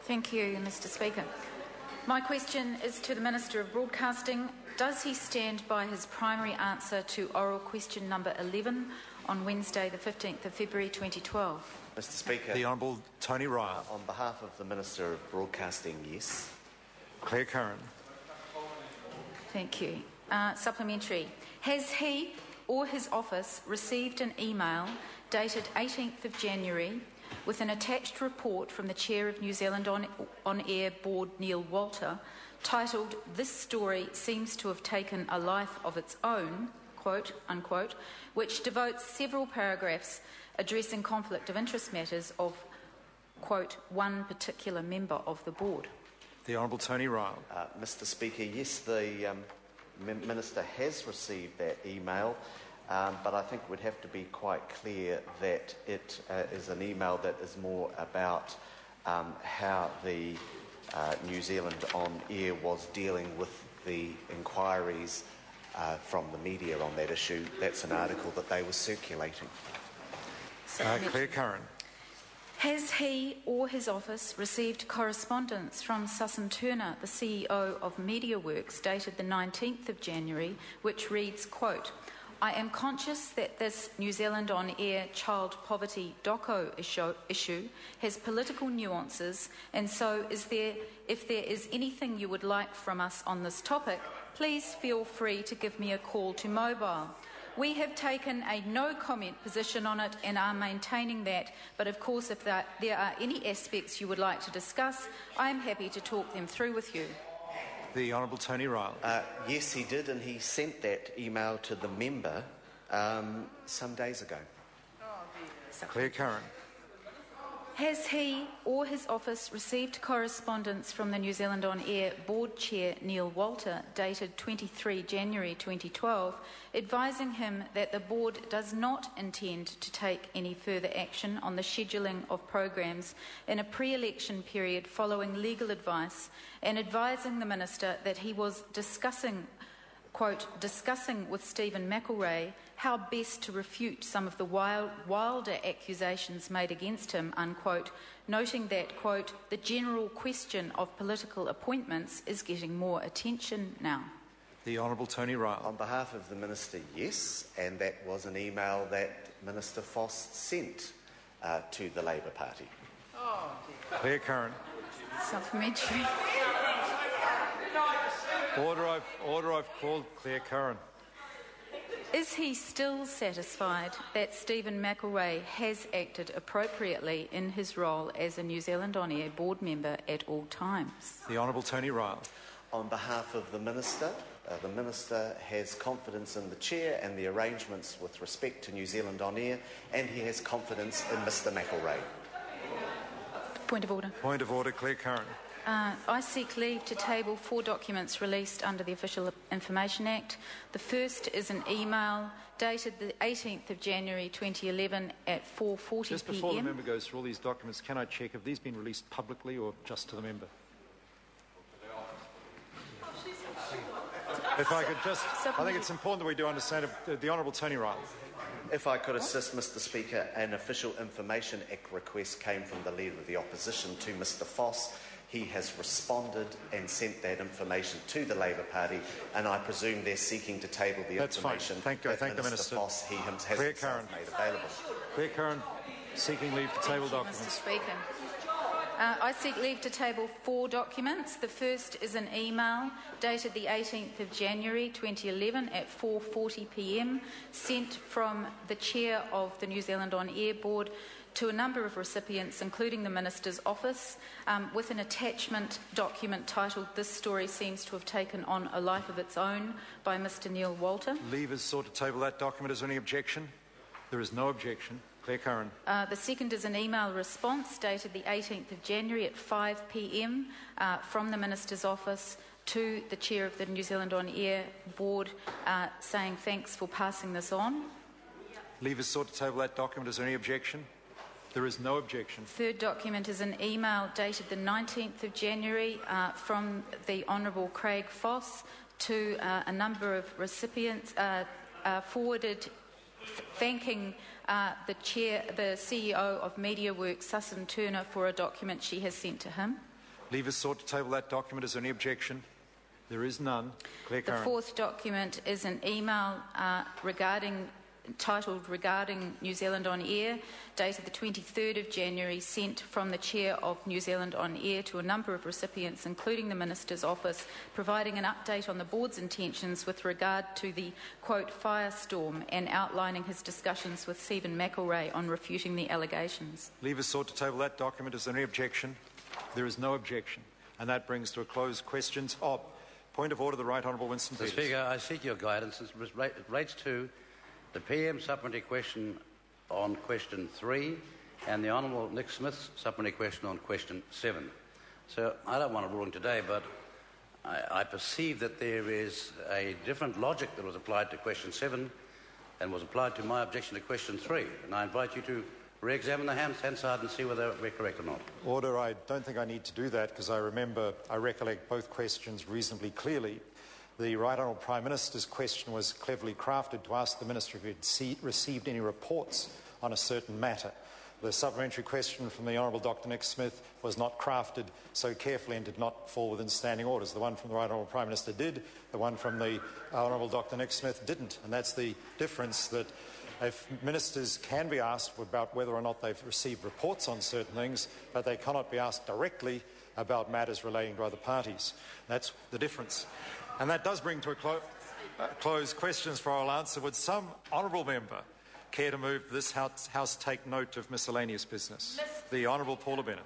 Thank you, Mr Speaker. My question is to the Minister of Broadcasting. Does he stand by his primary answer to oral question number 11 on Wednesday the 15th of February 2012? Mr Speaker. The Honourable Tony Ryle. On behalf of the Minister of Broadcasting, yes. Clare Curran. Thank you. Supplementary. Has he or his office received an email dated 18th of January with an attached report from the Chair of New Zealand On Air Board, Neil Walter, titled "This story seems to have taken a life of its own," quote, unquote, which devotes several paragraphs addressing conflict of interest matters of, quote, one particular member of the board? The Honourable Tony Ryle. Mr Speaker, yes, the Minister has received that email, but I think it would have to be quite clear that it is an email that is more about how the New Zealand On Air was dealing with the inquiries from the media on that issue. That's an article that they were circulating. Clare Curran. Has he or his office received correspondence from Susan Turner, the CEO of MediaWorks, dated the 19th of January, which reads, quote, "I am conscious that this New Zealand On Air child poverty doco issue has political nuances, and so if there is anything you would like from us on this topic, please feel free to give me a call to mobile. We have taken a no-comment position on it and are maintaining that, but of course if there are any aspects you would like to discuss, I am happy to talk them through with you." The Honourable Tony Ryle. Yes, he did, and he sent that email to the member some days ago. Clare Curran. Has he or his office received correspondence from the New Zealand On Air Board Chair Neil Walter, dated 23 January 2012, advising him that the Board does not intend to take any further action on the scheduling of programs in a pre-election period following legal advice, and advising the Minister that he was discussing with Stephen McElrea how best to refute some of the wilder accusations made against him, unquote, noting that, quote, "the general question of political appointments is getting more attention now"? The Honourable Tony Ryle. On behalf of the Minister, yes, and that was an email that Minister Foss sent to the Labour Party. Clare Curran. Supplementary. Order, I've called Clare Curran. Is he still satisfied that Stephen McElrea has acted appropriately in his role as a New Zealand On Air board member at all times? The Honourable Tony Ryle. On behalf of the Minister has confidence in the Chair and the arrangements with respect to New Zealand On Air, and he has confidence in Mr McElrea. Point of order. Point of order, Clare Curran. I seek leave to table 4 documents released under the Official Information Act. The first is an email dated the 18th of January 2011 at 4:40 p.m. Just before the member goes through all these documents, can I check, have these been released publicly or just to the member? If I could just, I think it's important that we do understand the Honourable Tony Ryle. If I could assist, Mr Speaker, an Official Information Act request came from the Leader of the Opposition to Mr Foss. He has responded and sent that information to the Labour Party, and I presume they're seeking to table the information. Fine. Thank you. I thank the Minister. Foss, he has Clare Curran. made available. Clare Curran, seeking leave to table documents. Mr Speaker. I seek leave to table 4 documents. The first is an email dated the 18th of January 2011 at 4:40 p.m. sent from the Chair of the New Zealand On Air Board to a number of recipients, including the Minister's office, with an attachment document titled "This Story Seems to Have Taken on a Life of Its Own" by Mr Neil Walter. Leave is sought to table that document. Is there any objection? There is no objection. Clare Curran. The second is an email response dated the 18th of January at 5 p.m. From the Minister's office to the Chair of the New Zealand On Air Board, saying thanks for passing this on. Leave is sought to table that document. Is there any objection? There is no objection. Third document is an email dated the 19th of January from the Honourable Craig Foss to a number of recipients, forwarded thanking the CEO of MediaWorks, Susan Turner, for a document she has sent to him. Leave sought to table that document. Is there any objection? There is none. Clare The Curran. fourth document is an email titled Regarding New Zealand on Air, dated the 23rd of January, sent from the Chair of New Zealand on Air to a number of recipients, including the Minister's Office, providing an update on the Board's intentions with regard to the, quote, firestorm, and outlining his discussions with Stephen McElrea on refuting the allegations. Leave sought to table that document. Is there any objection? There is no objection. And that brings to a close questions. Point of order, the Right Honourable Winston Peters. Mr. Speaker, I seek your guidance. It relates to the PM supplementary question on question 3 and the Honourable Nick Smith's supplementary question on question 7. So I don't want a ruling today, but I perceive that there is a different logic that was applied to question 7 and was applied to my objection to question 3. And I invite you to re-examine the Hansard and see whether we're correct or not. Order. I don't think I need to do that because I recollect both questions reasonably clearly. The Right Honourable Prime Minister's question was cleverly crafted to ask the Minister if he had received any reports on a certain matter. The supplementary question from the Honourable Dr Nick Smith was not crafted so carefully and did not fall within standing orders. The one from the Right Honourable Prime Minister did, the one from the Honourable Dr Nick Smith didn't. And that's the difference, that if ministers can be asked about whether or not they've received reports on certain things, but they cannot be asked directly about matters relating to other parties. That's the difference. And that does bring to a close questions for oral answer. Would some honourable member care to move this House take note of miscellaneous business? The Honourable Paula Bennett.